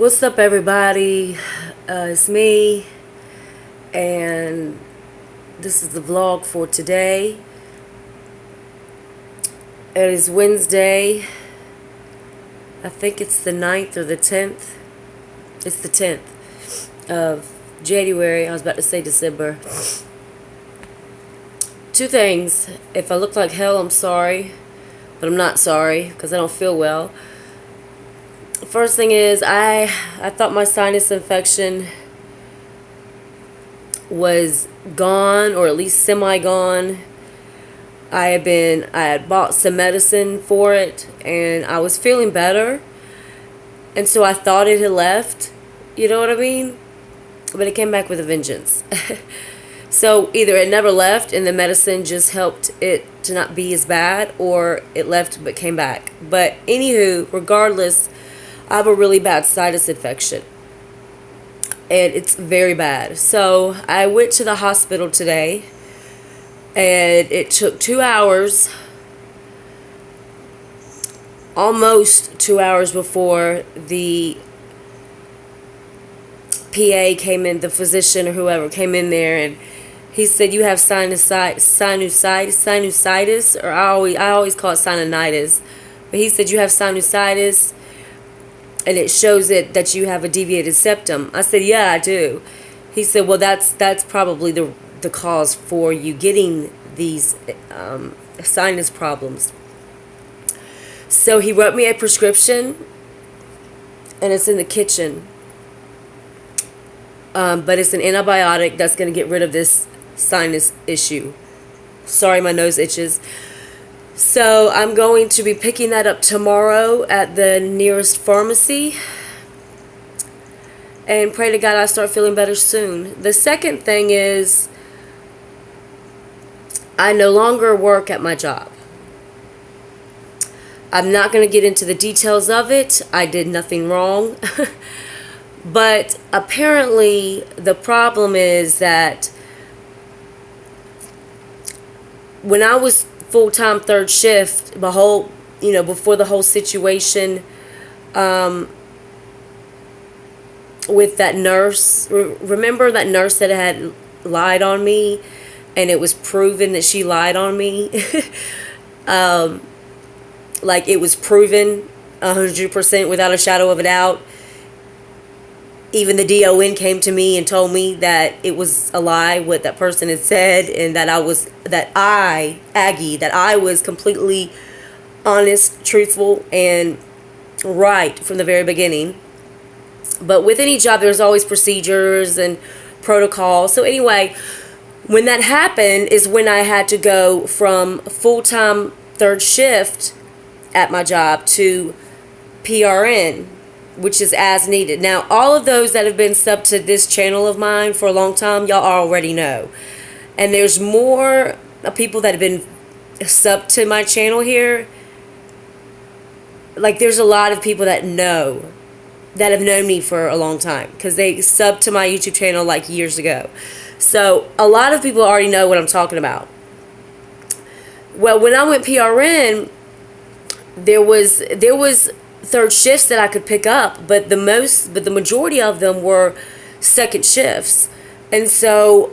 What's up, everybody? It's me, and this is the vlog for today. It is Wednesday. I think it's the 9th or the 10th. It's the 10th of January. I was about to say December. Two things. If I look like hell, I'm sorry, but I'm not sorry because I don't feel well. First thing is, I thought my sinus infection was gone, or at least semi-gone. I had bought some medicine for it, and I was feeling better, and so I thought it had left, you know what I mean? But it came back with a vengeance. So either it never left and the medicine just helped it to not be as bad, or it left but came back. But anywho, regardless, I have a really bad sinus infection, and it's very bad. So I went to the hospital today, and it took 2 hours, almost 2 hours, before the PA came in, the physician or whoever came in there, and he said, "You have sinusitis, or I always call it sinusitis, but he said you have sinusitis, and it shows it that you have a deviated septum." I said, "Yeah, I do." He said, "Well, that's probably the cause for you getting these sinus problems." So he wrote me a prescription, and it's in the kitchen. But it's an antibiotic that's going to get rid of this sinus issue. Sorry, my nose itches. So I'm going to be picking that up tomorrow at the nearest pharmacy, and pray to God I start feeling better soon. The second thing is, I no longer work at my job. I'm not going to get into the details of it. I did nothing wrong. But apparently the problem is that when I was full-time third shift, before the whole situation with that nurse, remember that nurse that had lied on me, and it was proven that she lied on me? Like, it was proven 100% without a shadow of a doubt. Even the DON came to me and told me that it was a lie what that person had said, and that I was completely honest, truthful, and right from the very beginning. But with any job, there's always procedures and protocols. So anyway, when that happened is when I had to go from full-time third shift at my job to PRN, which is as needed. Now, all of those that have been subbed to this channel of mine for a long time, y'all already know. And there's more people that have been subbed to my channel here. Like, there's a lot of people that have known me for a long time, because they subbed to my YouTube channel like years ago. So a lot of people already know what I'm talking about. Well, when I went PRN, there was third shifts that I could pick up, but the majority of them were second shifts. And so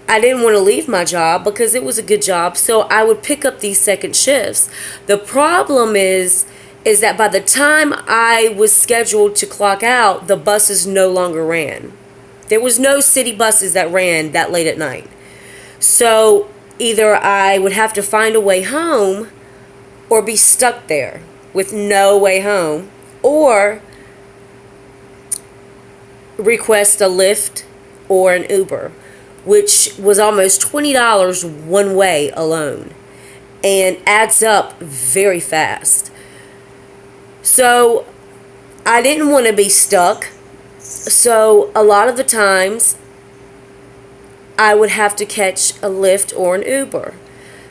I didn't want to leave my job because it was a good job, so I would pick up these second shifts. The problem is that by the time I was scheduled to clock out, the buses no longer ran. There was no city buses that ran that late at night. So either I would have to find a way home, or be stuck there with no way home, or request a Lyft or an Uber, which was almost $20 one way alone, and adds up very fast. So I didn't want to be stuck. So a lot of the times I would have to catch a Lyft or an Uber.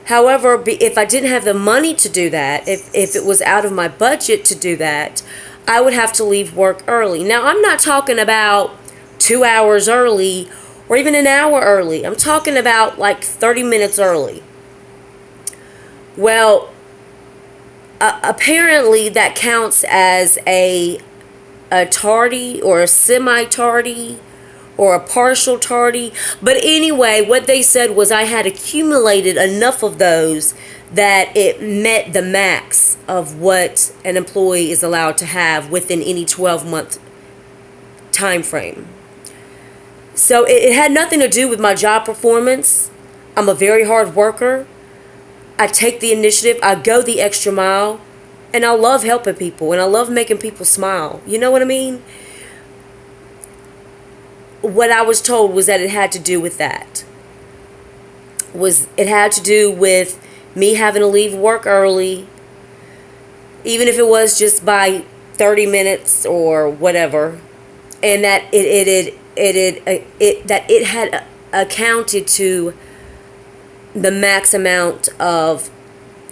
However, if I didn't have the money to do that, if it was out of my budget to do that, I would have to leave work early. Now, I'm not talking about 2 hours early or even an hour early. I'm talking about like 30 minutes early. Well, apparently that counts as a a tardy or a semi-tardy or a partial tardy. But anyway, what they said was I had accumulated enough of those that it met the max of what an employee is allowed to have within any 12-month time frame. So it had nothing to do with my job performance. I'm a very hard worker. I take the initiative. I go the extra mile. And I love helping people. And I love making people smile. You know what I mean? What I was told was that it had to do with that. It had to do with me having to leave work early. Even if it was just by 30 minutes or whatever. And that it had accounted to the max amount of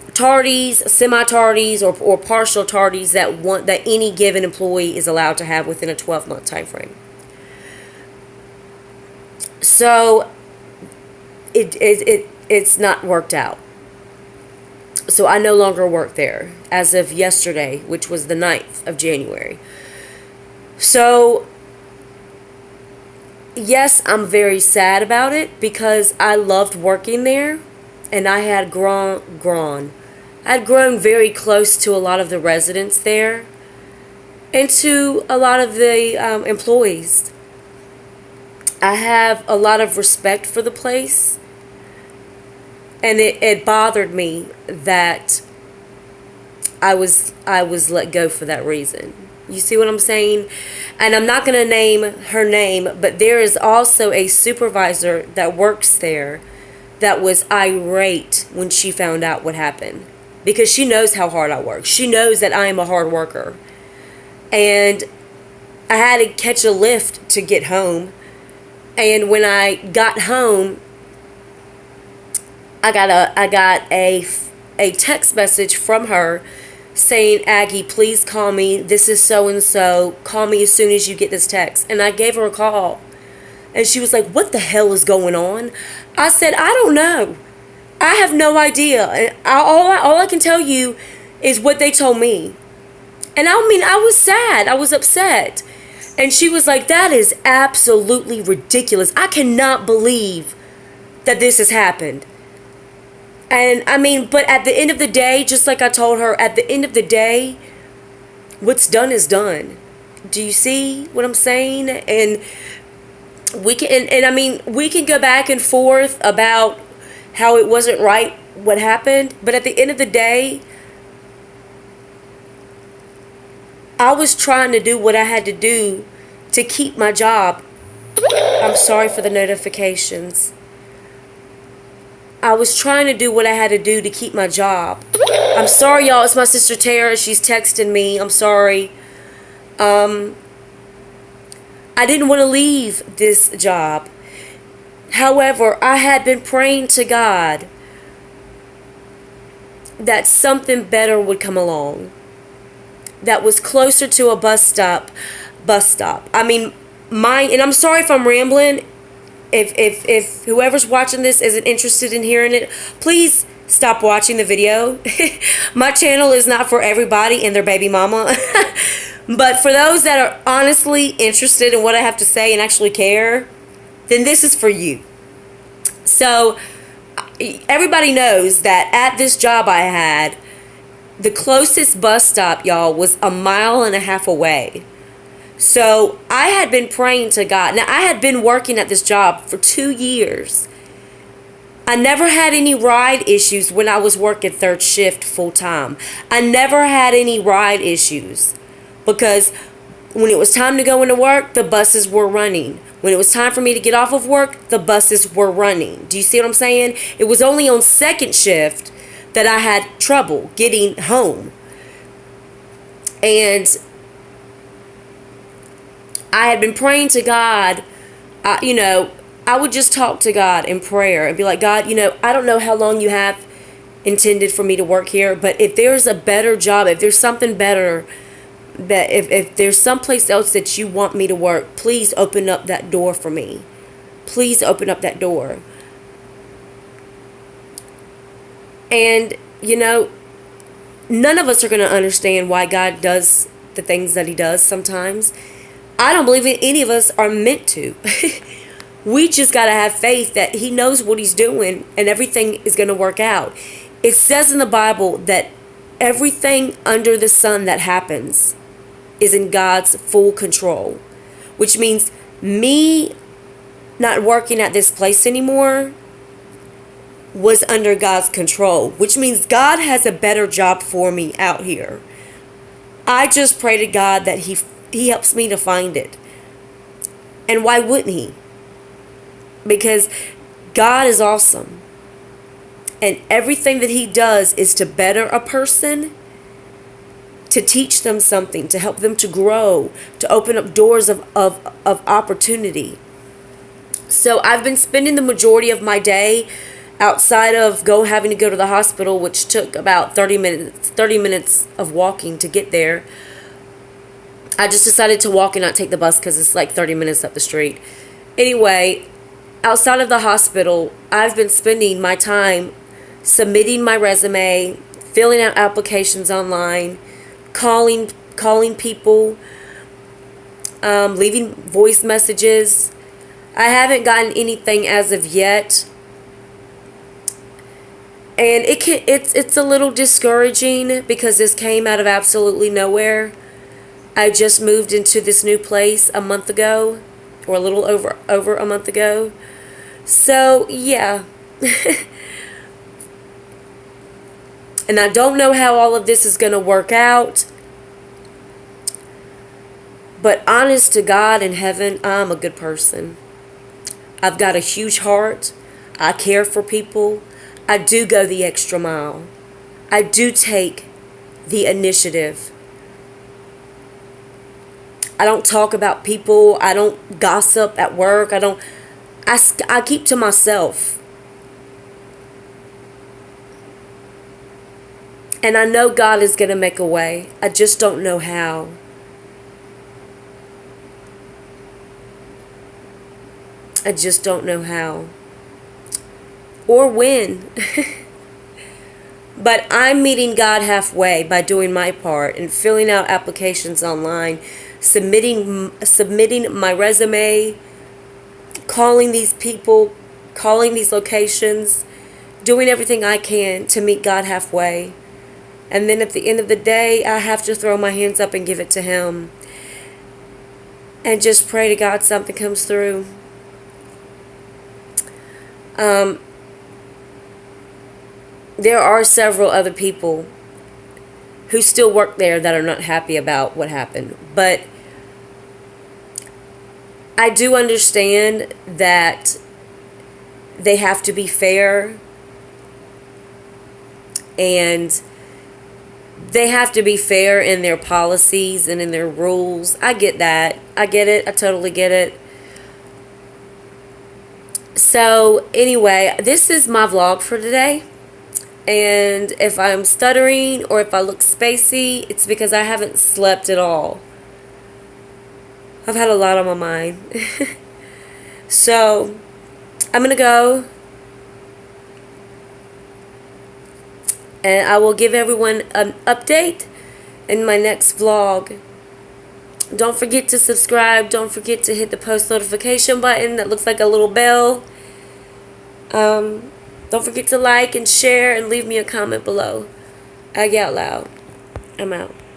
tardies, semi-tardies, or partial tardies that any given employee is allowed to have within a 12-month time frame. So it's not worked out. So I no longer work there as of yesterday, which was the 9th of January. So yes, I'm very sad about it because I loved working there, and I had grown very close to a lot of the residents there and to a lot of the employees. I have a lot of respect for the place, and it bothered me that I was let go for that reason. You see what I'm saying? And I'm not going to name her name, but there is also a supervisor that works there that was irate when she found out what happened. Because she knows how hard I work. She knows that I am a hard worker. And I had to catch a lift to get home. And when I got home, I got a text message from her saying, Aggie, please call me. This is so-and-so. Call me as soon as you get this text. And I gave her a call. And she was like, what the hell is going on? I said, I don't know. I have no idea. And all I can tell you is what they told me. And I mean, I was sad. I was upset. And she was like, that is absolutely ridiculous. I cannot believe that this has happened. And I mean, but at the end of the day, just like I told her, at the end of the day, what's done is done. Do you see what I'm saying? And we can, and I mean, we can go back and forth about how it wasn't right what happened, but at the end of the day, I was trying to do what I had to do to keep my job. I'm sorry for the notifications. I was trying to do what I had to do to keep my job. I'm sorry, y'all. It's my sister Tara. She's texting me. I'm sorry. I didn't want to leave this job. However, I had been praying to God that something better would come along. That was closer to a bus stop. I mean, and I'm sorry if I'm rambling. If whoever's watching this isn't interested in hearing it, please stop watching the video. My channel is not for everybody and their baby mama. But for those that are honestly interested in what I have to say and actually care, then this is for you. So everybody knows that at this job I had, the closest bus stop, y'all, was 1.5 miles away. So I had been praying to God. Now, I had been working at this job for 2 years. I never had any ride issues when I was working third shift full time. I never had any ride issues because when it was time to go into work, the buses were running. When it was time for me to get off of work, the buses were running. Do you see what I'm saying? It was only on second shift that I had trouble getting home. And I had been praying to God. I would just talk to God in prayer and be like, God, I don't know how long you have intended for me to work here, but if there's a better job, if there's something better, that if there's someplace else that you want me to work, please open up that door for me. Please open up that door. And, none of us are going to understand why God does the things that he does sometimes. I don't believe any of us are meant to. We just got to have faith that he knows what he's doing and everything is going to work out. It says in the Bible that everything under the sun that happens is in God's full control, which means me not working at this place anymore was under God's control, which means God has a better job for me out here. I just pray to God that he helps me to find it. And why wouldn't he? Because God is awesome. And everything that he does is to better a person, to teach them something, to help them to grow, to open up doors of opportunity. So I've been spending the majority of my day outside of having to go to the hospital, which took about 30 minutes of walking to get there. I just decided to walk and not take the bus because it's like 30 minutes up the street. Anyway, outside of the hospital, I've been spending my time submitting my resume, filling out applications online, calling people, leaving voice messages. I haven't gotten anything as of yet. And it's a little discouraging because this came out of absolutely nowhere. I just moved into this new place a month ago, or a little over a month ago. So, yeah. And I don't know how all of this is going to work out. But honest to God in heaven, I'm a good person. I've got a huge heart. I care for people. I do go the extra mile. I do take the initiative. I don't talk about people. I don't gossip at work. I keep to myself. And I know God is going to make a way. I just don't know how. I just don't know how. Or when. But I'm meeting God halfway by doing my part and filling out applications online, submitting my resume, calling these people, calling these locations, doing everything I can to meet God halfway. And then at the end of the day, I have to throw my hands up and give it to him. And just pray to God something comes through. There are several other people who still work there that are not happy about what happened. But I do understand that they have to be fair and they have to be fair in their policies and in their rules. I get that. I get it. I totally get it. So anyway, this is my vlog for today. And if I'm stuttering or if I look spacey, it's because I haven't slept at all. I've had a lot on my mind. So I'm going to go. And I will give everyone an update in my next vlog. Don't forget to subscribe. Don't forget to hit the post notification button that looks like a little bell. Don't forget to like and share and leave me a comment below. Aggi out loud. I'm out.